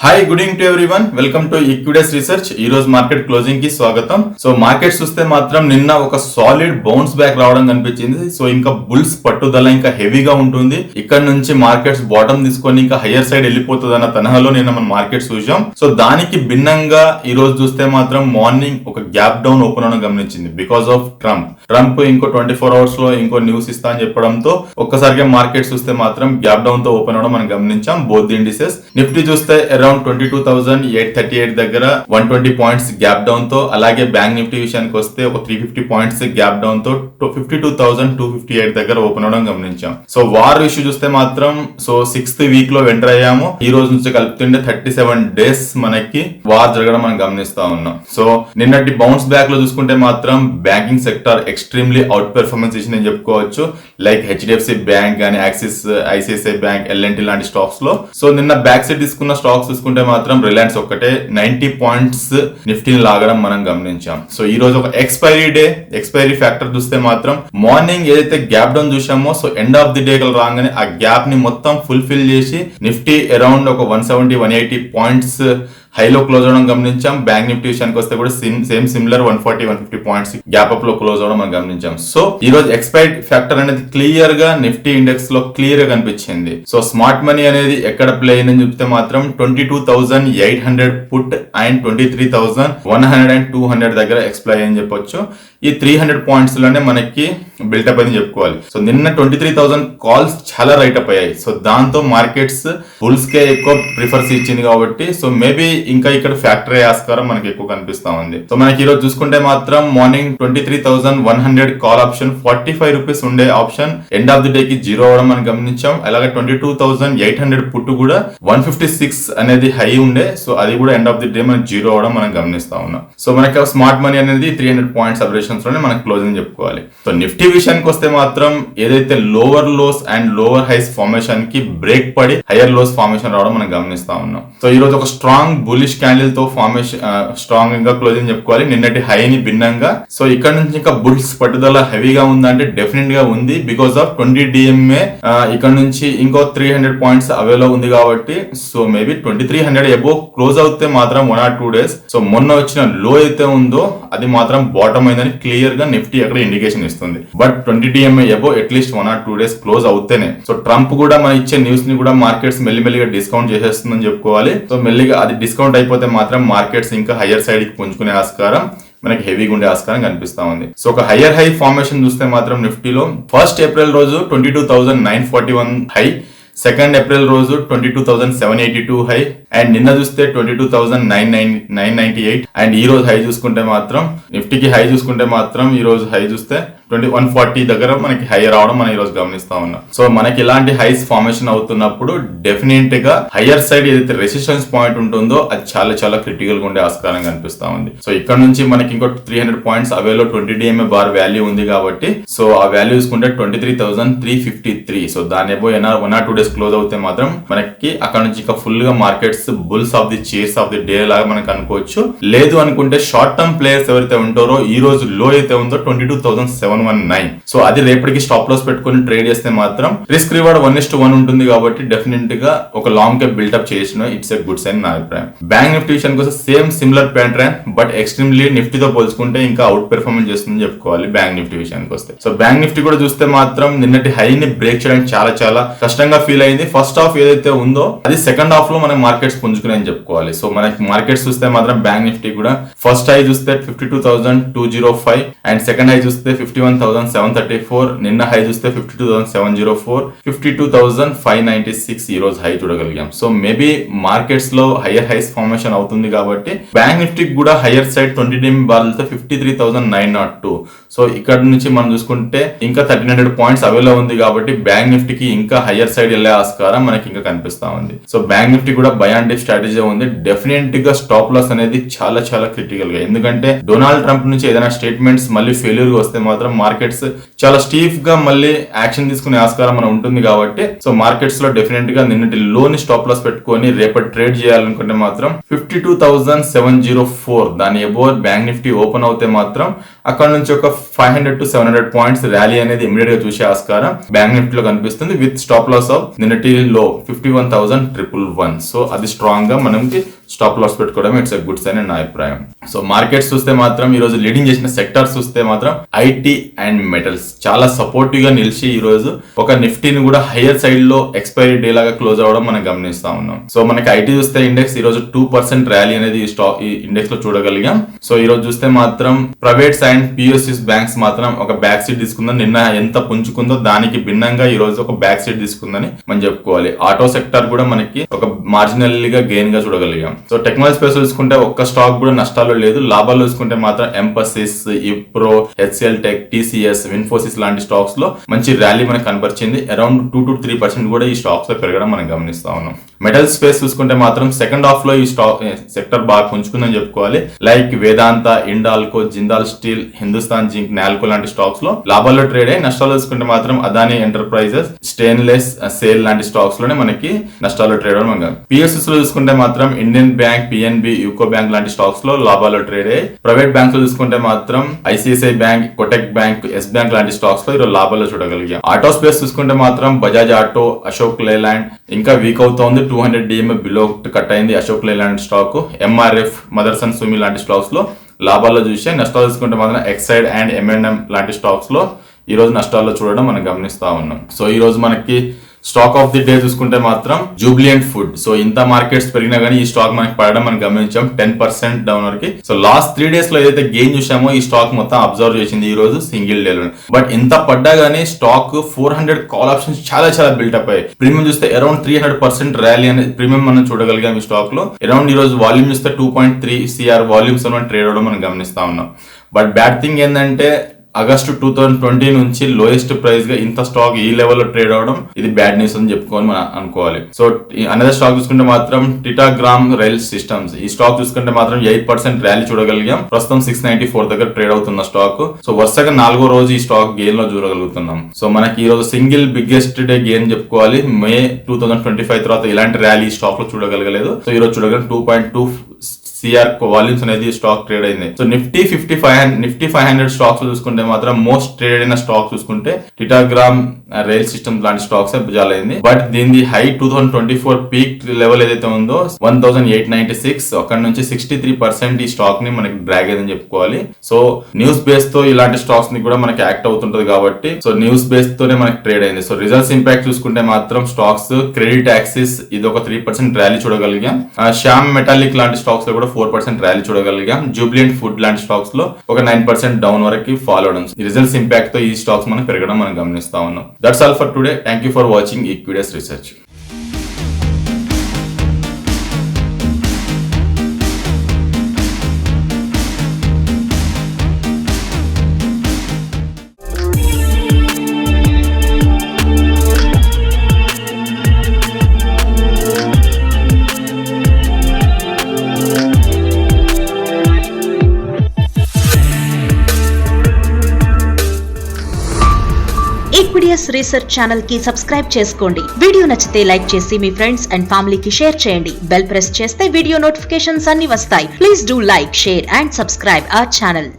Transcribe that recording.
Hi good evening to everyone, welcome to Equitas research. ఈ రోజు market closing కి స్వాగతం. సో మార్కెట్ చూస్తే మాత్రం నిన్న ఒక సాలిడ్ బౌన్స్ బ్యాక్ రావడం కనిపించింది. సో ఇంకా బుల్స్ పట్టుదల ఇంకా హెవీగా ఉంటుంది. ఇక్కడ నుంచి మార్కెట్స్ బాటమ్ తీసుకొని ఇంకా హయ్యర్ సైడ్ వెళ్ళిపోతుంది అన్న తరహాలో నిన్న మనం మార్కెట్ చూసాం. సో దానికి భిన్నంగా ఈ రోజు చూస్తే మాత్రం మార్నింగ్ ఒక గ్యాప్ డౌన్ ఓపెన్ అవడం గమనించింది బికాస్ ఆఫ్ ట్రంప్ ఇంకో 24 అవర్స్ లో ఇంకో న్యూస్ ఇస్తా అని చెప్పడంతో ఒక్కసారిగా మార్కెట్ చూస్తే మాత్రం గ్యాప్ డౌన్ తో ఓపెన్ అవడం మనం గమనించాం. Both indices. నిఫ్టీ చూస్తే అరౌండ్ 22,838 దగ్గర 120 పాయింట్స్ గ్యాప్ డౌన్ తో, అలాగే బ్యాంక్ నిఫ్టీ విషయానికి వస్తే ఒక 350 పాయింట్స్ గ్యాప్ డౌన్ తో 52,258 దగ్గర ఓపెన్ అవడం గమనించాం. సో వార్ ఇష్యూ చూస్తే మాత్రం సో 6th వీక్ లో ఎంటర్ అయ్యాము. ఈ రోజు నుంచి కలుపుతుండే 37 డేస్ మనకి వార్ జరగడం మనం గమనిస్తా ఉన్నాం. సో నిన్నటి బౌన్స్ బ్యాక్ లో చూసుకుంటే మాత్రం banking sector extremely out performance ఇచ్చిందని చెప్పుకోవచ్చు. లైక్ హెచ్డిఎఫ్సి బ్యాంక్ గానీ, యాక్సిస్, ఐసిఐసిఐ బ్యాంక్, ఎల్ఎన్టీ లాంటి స్టాక్స్ లో. సో నిన్న బ్యాక్ సైడ్ తీసుకున్న స్టాక్స్ చూసుకుంటే మాత్రం రిలయన్స్ ఒక్కటే 90 పాయింట్స్ నిఫ్టీని లాగడం మనం గమనించాం. సో ఈ రోజు ఒక ఎక్స్పైరీ ఫ్యాక్టర్ చూస్తే మాత్రం మార్నింగ్ ఏదైతే గ్యాప్ డౌన్ చూసామో, so end of the day రాగానే ఆ గ్యాప్ ని మొత్తం ఫుల్ఫిల్ చేసి నిఫ్టీ అరౌండ్ ఒక 170-180 పాయింట్స్ హైలో క్లోజ్ అవడం గమనించాం. బ్యాంక్ నిఫ్టీ విషయానికి వస్తే కూడా same similar 140-150 points gap up లో క్లోజ్ అవడం మనం గమనించాం. సో ఈ రోజు ఎక్స్పైర్డ్ ఫ్యాక్టర్ అనేది క్లియర్ గా నిఫ్టీ ఇండెక్స్ లో క్లియర్ గా కనిపించింది. సో స్మార్ట్ మనీ అనేది ఎక్కడ ప్లే అయిందని చెప్తే మాత్రం 22,800 పుట్ అండ్ 23,100 and 200 దగ్గర ఎక్స్ప్లై అని చెప్పొచ్చు. ఈ 300 పాయింట్స్ లోనే మనకి బిల్టప్ అని చెప్పుకోవాలి. సో నిన్న 23,000 కాల్స్ చాలా రైట్ అప్ అయ్యాయి. సో దాంతో మార్కెట్స్ బుల్స్ కే ఎక్కువ ప్రిఫర్స్ ఇచ్చింది కాబట్టి సో మేబీ ఇంకా ఇక్కడ ఫ్యాక్టరీ ఆస్కారం మనకి ఎక్కువ కనిపిస్తా ఉంది. సో మనకి ఈ రోజు చూసుకుంటే మాత్రం మార్నింగ్ 23,100 కాల్ ఆప్షన్ 45 రూపీస్ ఉండే option end of the day కి జీరో అవడం మనం గమనించాం. అలాగే 22,800 పుట్టు కూడా 156 అనేది హై ఉండే. సో అది కూడా ఎండ్ ఆఫ్ ది డే మనకి జీరో అవడం మనం గమనిస్తా ఉన్నాం. సో మనకి స్మార్ట్ మనీ అనేది 300 పాయింట్స్ అబరేషన్స్ లోనే మనకి క్లోజింగ్ చెప్పుకోవాలి. సో నిఫ్టీ విషయానికి వస్తే మాత్రం ఏదైతే lower lows and lower highs formation కి బ్రేక్ పడి హైయర్ లోస్ ఫార్మేషన్ రావడం మనం గమనిస్తా ఉన్నాం. సో ఈ రోజు ఒక స్ట్రాంగ్ బులిష్ క్యాండిల్ తో ఫార్మేషన్ స్ట్రాంగ్ గా క్లోజింగ్ చెప్పుకోవాలి. నిన్నటి హైని భిన్నంగా. సో ఇక్కడ నుంచి ఇంకా బుల్స్ పట్టుదల హెవీగా ఉందంటే డెఫినెట్ గా ఉంది బికాస్ ఆఫ్ 20 DMA. ఇక్కడ నుంచి ఇంకో 300 పాయింట్స్ అవైలో ఉంది కాబట్టి సో మేబీ 2300 అబోవ్ క్లోజ్ అవుతే మాత్రం 1 or 2 days. సో మొన్న వచ్చిన లో అయితే ఉందో అది మాత్రం బాటమ్ అయిందని క్లియర్ గా నిఫ్టీ అక్కడ ఇండికేషన్ ఇస్తుంది. But 20 DMA above at least 1 or 2 days close అవుతేనే. సో ట్రంప్ కూడా మన ఇచ్చే న్యూస్ ని కూడా మార్కెట్స్ మెల్లిమెల్లిగా డిస్కౌంట్ చేసేస్తుందని చెప్పుకోవాలి. సో మెల్లిగా అది డిస్కౌంట్ అయిపోతే మాత్రం మార్కెట్స్ ఇంకా హయ్యర్ సైడ్ కి పుంజుకునే ఆస్కారం మనకి హెవీగా ఉండే ఆస్కారం కనిపిస్తా ఉంది. సో ఒక హయ్యర్ హై ఫార్మేషన్ చూస్తే మాత్రం నిఫ్టీలో 1st April రోజు 22,941 హై, 2nd April రోజు 22,782 హై, అండ్ నిన్న చూస్తే 22,998 అండ్ ఈ రోజు హై చూసుకుంటే మాత్రం నిఫ్టీకి హై చూసుకుంటే మాత్రం ఈ రోజు హై చూస్తే 140 దగ్గర మనకి హై రావడం మనం ఈ రోజు గమనిస్తా ఉన్నాం. సో మనకి ఇలాంటి హైస్ ఫార్మేషన్ అవుతున్నప్పుడు డెఫినెట్ గా హయ్యర్ సైడ్ ఏదైతే రెసిస్టెన్స్ పాయింట్ ఉంటుందో అది చాలా చాలా క్రిటికల్ గా ఉండే ఆస్కారం కనిపిస్తా ఉంది. సో ఇక్కడ నుంచి మనకి ఇంకో 300 పాయింట్స్ అవేలో 20 DMA బార్ వాల్యూ ఉంది కాబట్టి సో ఆ వాల్యూ చూసుకుంటే 23,353. సో దాని ఏబో 1 or 2 days క్లోజ్ అవుతే మాత్రం మనకి అక్కడ నుంచి ఇంకా ఫుల్ గా markets bulls of the chairs of the day లాగా మనకు అనుకోవచ్చు. లేదు అనుకుంటే షార్ట్ టర్మ్ ప్లేయర్స్ ఎవరైతే ఉంటారో ఈ రోజు లో అయితే ఉందో 22,719. సో అది రేపటికి స్టాప్ లాస్ పెట్టుకుని ట్రేడ్ చేస్తే మాత్రం రిస్క్ రివార్డ్ 1:1 ఉంటుంది కాబట్టి డెఫినెట్ గా ఒక లాంగ్ కే బిల్డప్ చేసిన ఇట్స్ ఎ గుడ్ సైన్ నా అభిప్రాయం. బ్యాంక్ నిఫ్టీ విషయానికి వస్తే same similar pattern but extremely నిఫ్టీతో పోల్చుకుంటే ఇంకా అవుట్ పెర్ఫార్మెన్స్ చేస్తుందని చెప్పుకోవాలి బ్యాంక్ నిఫ్టీ విషయానికి వస్తే. సో బ్యాంక్ నిఫ్టీ కూడా చూస్తే మాత్రం నిన్నటి హైని బ్రేక్ చేయడానికి చాలా చాలా కష్టంగా ఫీల్ అయింది. ఫస్ట్ హాఫ్ ఏదైతే ఉందో అది సెకండ్ హాఫ్ లో మనం మార్కెట్స్ పుంజుకుని చెప్పుకోవాలి. సో మనకి మార్కెట్స్ చూస్తే మాత్రం బ్యాంక్ నిఫ్టీ కూడా ఫస్ట్ హై చూస్తే 52,205 అండ్ సెకండ్ హై చూస్తే 51,734, నిన్న హై చూస్తే 52,704, 52,596 ఈ రోజు హై చూడగలిగాం. సో మేబీ మార్కెట్స్ లో హైయర్ హైస్ ఫార్మేషన్ అవుతుంది కాబట్టి బ్యాంక్ నిఫ్టీ కూడా హైయర్ సైడ్ 20 DMA బార్లతో 53,902. సో ఇక్కడ నుంచి మనం చూసుకుంటే ఇంకా 1,300 పాయింట్స్ అవైలో ఉంది కాబట్టి బ్యాంక్ నిఫ్టీకి ఇంకా హైయర్ సైడ్ వెళ్లే ఆస్కారం మనకి ఇంకా కనిపిస్తా ఉంది. సో బ్యాంక్ నిఫ్టీ కూడా బై అండ్ డిప్ స్ట్రాటజీ ఉంది. డెఫినెట్ గా స్టాప్ లాస్ అనేది చాలా చాలా క్రిటికల్ గా, ఎందుకంటే డొనాల్డ్ ట్రంప్ నుంచి ఏదైనా స్టేట్మెంట్స్ మళ్ళీ ఫెయిల్యూర్ వస్తే మాత్రం మార్కెట్స్ చాలా స్టీఫ్ గా మళ్ళీ యాక్షన్ తీసుకునే ఆస్కారం మనం ఉంటుంది కాబట్టి సో మార్కెట్స్ లో డెఫినెట్ గా నిన్నటి లోని స్టాప్ లాస్ పెట్టుకొని రేపటి ట్రేడ్ చేయాలనుకుంటే మాత్రం 52,704 దాని అబోవ్ బ్యాంక్ నిఫ్టీ ఓపెన్ అవుతే మాత్రం అక్కడ నుంచి ఒక 500 to 700 పాయింట్స్ ర్యాలీ అనేది ఇమీడియట్ గా చూసే ఆస్కారం బ్యాంక్ నిఫ్టీ లో కనిపిస్తుంది విత్ స్టాప్ లాస్ ఆఫ్ నిన్నటి లో 51,111. సో అది స్ట్రాంగ్ గా మనకి స్టాప్ లాస్ పెట్టుకోవడం ఇట్స్ ఎ గుడ్ సైన్ అని నా అభిప్రాయం. సో మార్కెట్స్ చూస్తే మాత్రం ఈ రోజు లీడింగ్ చేసిన సెక్టార్స్ చూస్తే మాత్రం ఐటీ అండ్ మెటల్స్ చాలా సపోర్టివ్ గా నిలిచి ఈ రోజు ఒక నిఫ్టీని కూడా హైయర్ సైడ్ లో ఎక్స్పైరీ డే లాగా క్లోజ్ అవడం మనం గమనిస్తా ఉన్నాం. సో మనకి ఐటీ చూస్తే ఇండెక్స్ ఈ రోజు 2% ర్యాలీ అనేది ఈ ఇండెక్స్ లో చూడగలిగాం. సో ఈ రోజు చూస్తే మాత్రం ప్రైవేట్స్ అండ్ పిఎస్యూస్ బ్యాంక్స్ మాత్రం ఒక బ్యాక్ సీట్ తీసుకుందని నిన్న ఎంత పుంజుకుందో దానికి భిన్నంగా ఈ రోజు ఒక బ్యాక్ సీట్ తీసుకుందని మనం చెప్పుకోవాలి. ఆటో సెక్టర్ కూడా మనకి ఒక మార్జినల్ గా గెయిన్ గా చూడగలిగాం. సో టెక్నాలజీ స్పేస్ చూసుకుంటే ఒక్క స్టాక్ కూడా నష్టాలు లేదు, లాభాలు చూసుకుంటే మాత్రం ఎంపసిస్, ఇప్రో, హెచ్సిఎల్ టెక్, టీసీఎస్, ఇన్ఫోసిస్ లాంటి స్టాక్స్ లో మంచి ర్యాలీ మనకు కనబరిచింది. అరౌండ్ 2 to 3% కూడా ఈ స్టాక్స్ లో పెరగడం మనం గమనిస్తా ఉన్నాం. మెటల్ స్పేస్ చూసుకుంటే మాత్రం సెకండ్ హాఫ్ లో ఈ స్టాక్ సెక్టర్ బాగా పుంజుకుందని చెప్పుకోవాలి. Like Vedanta, Hindalco, Jindal steel, Hindustan zinc, Nalco లాంటి స్టాక్స్ లో లాభాల్లో ట్రేడ్ అయ్యి నష్టాలు చూసుకుంటే మాత్రం అదానీ ఎంటర్ప్రైజెస్, స్టెయిన్లెస్, సేల్ లాంటి స్టాక్స్ లోనే మనకి నష్టాల్లో ట్రేడ్ అవ్వడం. పిఎస్ఎస్ లో చూసుకుంటే మాత్రం Indian bank, PNB, UCO bank లాంటి స్టాక్స్ లో లాభాల్లో ట్రేడ్ అయ్యి ప్రైవేట్ బ్యాంక్స్ లో చూసుకుంటే మాత్రం ICICI bank, Kotak bank, yes bank లాంటి స్టాక్స్ లో ఈరోజు లాభాల్లో చూడగలిగాం. ఆటో స్పేస్ చూసుకుంటే మాత్రం బజాజ్ ఆటో, అశోక్ లేలాండ్ ఇంకా వీక్ అవుతోంది. 200 DMA బిలో కట్ అయింది అశోక్ లేలాండ్ స్టాక్. ఎంఆర్ఎఫ్, మదర్సన్ సుమి లాంటి స్టాక్స్ లో లాభాల్లో చూసే నష్టాలు చూసుకుంటే మాత్రం ఎక్సైడ్ అండ్ ఎంఎన్ఎం లాంటి స్టాక్స్ లో ఈ రోజు నష్టాల్లో చూడడం మనం గమనిస్తా ఉన్నాం. సో ఈ రోజు మనకి స్టాక్ ఆఫ్ ది డే చూసుకుంటే మాత్రం జూబ్లియంట్ ఫుడ్. సో ఇంత మార్కెట్స్ పెరిగినా కానీ ఈ స్టాక్ మనకి పడడం మనం గమనించాం 10% డౌన్ వరకు. సో లాస్ట్ 3 days లో ఏదైతే గెయిన్ చూసామో ఈ స్టాక్ మొత్తం అబ్జర్వ్ చేసింది ఈ రోజు సింగిల్ డే లో. బట్ ఇంత పడ్డా గానీ స్టాక్ 400 కాల్ ఆప్షన్స్ చాలా బిల్డప్ అయ్యాయి. ప్రీమియం చూస్తే అరౌండ్ 300% ర్యాలీ అనేది ప్రీమియం మనం చూడగలిగాం ఈ స్టాక్ లో. అరౌండ్ ఈ రోజు వాల్యూమ్ చూస్తే 2.3 CR వాల్యూమ్స్ ట్రేడ్ అవడం మనం గమనిస్తా ఉన్నాం. బట్ బ్యాడ్ థింగ్ ఏంటంటే ఆగస్టు 2020 నుంచి లోయెస్ట్ ప్రైస్ గా ఇంత స్టాక్ ఈ లెవెల్లో ట్రేడ్ అవడం ఇది బ్యాడ్ న్యూస్ అని చెప్పుకొని మనం అనుకోవాలి. సో అనదర్ స్టాక్ చూసుకుంటే మాత్రం టిటాగ్రామ్ రైల్ సిస్టమ్స్, ఈ స్టాక్ చూసుకుంటే మాత్రం 8% ర్యాలీ చూడగలిగాం. ప్రస్తుతం 694 దగ్గర ట్రేడ్ అవుతున్న స్టాక్. సో వరుసగా 4వ రోజు ఈ స్టాక్ గెయిన్ లో చూడగలుగుతున్నాం. సో మనకి ఈ రోజు సింగిల్ బిగ్గెస్ట్ డే గెయిన్ చెప్పుకోవాలి. మే 2025 తర్వాత ఇలాంటి ర్యాలీ స్టాక్ లో చూడగలగలేదు. సో ఈ రోజు చూడగలం 2.2 CR వాల్యూమ్స్ అనేది స్టాక్ ట్రేడ్ అయింది. సో నిఫ్టీ 500 స్టాక్స్ చూసుకుంటే మాత్రం మోస్ట్ ట్రేడ్ అయిన స్టాక్ చూసుకుంటే టిటాగ్రామ్ రైల్ సిస్టమ్ లాంటి స్టాక్స్ బుజాలైంది. బట్ దీని హై 2024 పీక్ లెవెల్ ఏదైతే ఉందో 1896, అక్కడ నుంచి 63% ఈ స్టాక్ ని మనకి డ్రాగ్ అయిందని చెప్పుకోవాలి. సో న్యూస్ బేస్ తో ఇలాంటి స్టాక్స్ ని కూడా మనకి యాక్ట్ అవుతుంటది కాబట్టి సో న్యూస్ బేస్ తోనే మనకి ట్రేడ్ అయింది. సో రిజల్ట్స్ ఇంపాక్ట్ చూసుకుంటే మాత్రం స్టాక్స్ క్రెడిట్ యాక్సిస్ ఇది ఒక 3% ర్యాలీ చూడగలిగాం. శ్యామ్ మెటాలిక్ లాంటి స్టాక్స్ లో కూడా 4% ర్యాలీ చూడగలిగాం. జూబ్లియంట్ ఫుడ్ లాంటి స్టాక్స్ లో ఒక 9% డౌన్ వరకు ఫాలో అవడం. రిజల్ట్స్ ఇంపాక్ట్ తో ఈ స్టాక్స్ మనం పెరగడం మనం గమనిస్తా ఉన్నాం. That's all for today. Thank you for watching Equitas Research. Equitas research channel కి సబ్స్క్రైబ్ చేసుకోండి. వీడియో నచ్చితే లైక్ చేసి మీ ఫ్రెండ్స్ అండ్ ఫ్యామిలీకి షేర్ చేయండి. బెల్ ప్రెస్ చేస్తే వీడియో నోటిఫికేషన్స్ అన్ని వస్తాయి. Please do like, share and subscribe our channel.